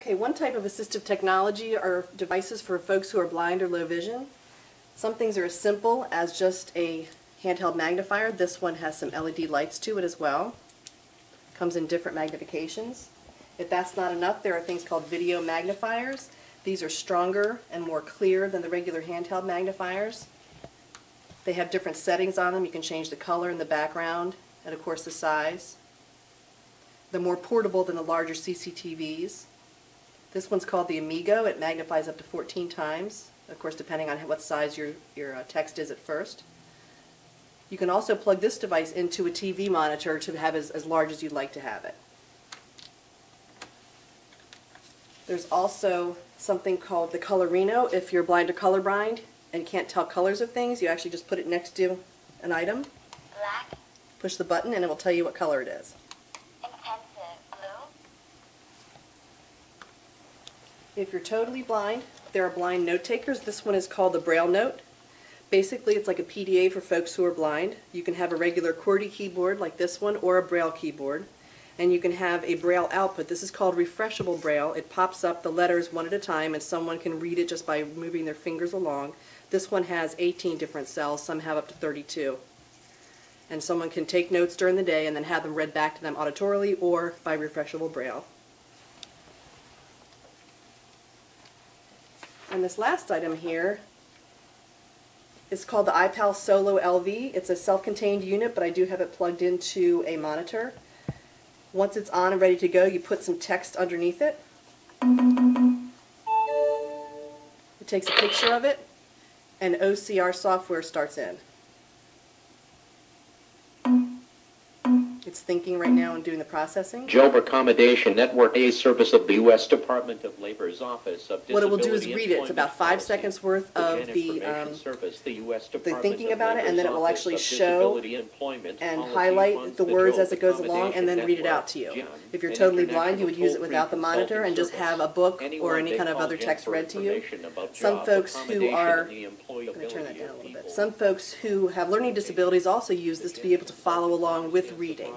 Okay, one type of assistive technology are devices for folks who are blind or low vision. Some things are as simple as just a handheld magnifier. This one has some LED lights to it as well. Comes in different magnifications. If that's not enough, there are things called video magnifiers. These are stronger and more clear than the regular handheld magnifiers. They have different settings on them. You can change the color and the background and of course the size. They're more portable than the larger CCTVs. This one's called the Amigo. It magnifies up to 14 times, of course depending on what size your text is at first. You can also plug this device into a TV monitor to have as large as you'd like to have it. There's also something called the Colorino. If you're blind or colorblind and can't tell colors of things, you actually just put it next to an item. Black. Push the button and it will tell you what color it is. If you're totally blind, there are blind note takers. This one is called the Braille Note. Basically, it's like a PDA for folks who are blind. You can have a regular QWERTY keyboard like this one or a Braille keyboard. And you can have a Braille output. This is called refreshable Braille. It pops up the letters one at a time and someone can read it just by moving their fingers along. This one has 18 different cells. Some have up to 32. And someone can take notes during the day and then have them read back to them auditorily or by refreshable Braille. And this last item here is called the iPal Solo LV. It's a self-contained unit, but I do have it plugged into a monitor. Once it's on and ready to go, you put some text underneath it. It takes a picture of it, and OCR software starts in. It's thinking right now and doing the processing. Job Accommodation Network, a service of the U.S. Department of Labor's Office of Disability. What it will do is read it. It's about 5 seconds worth of the thinking about it, and then it will actually show and highlight the words as it goes along and then read it out to you. If you're totally blind, you would use it without the monitor and just have a book or any kind of other text read to you. Some folks who are, I'm going to turn that down a little bit. Some folks who have learning disabilities also use this to be able to follow along with reading.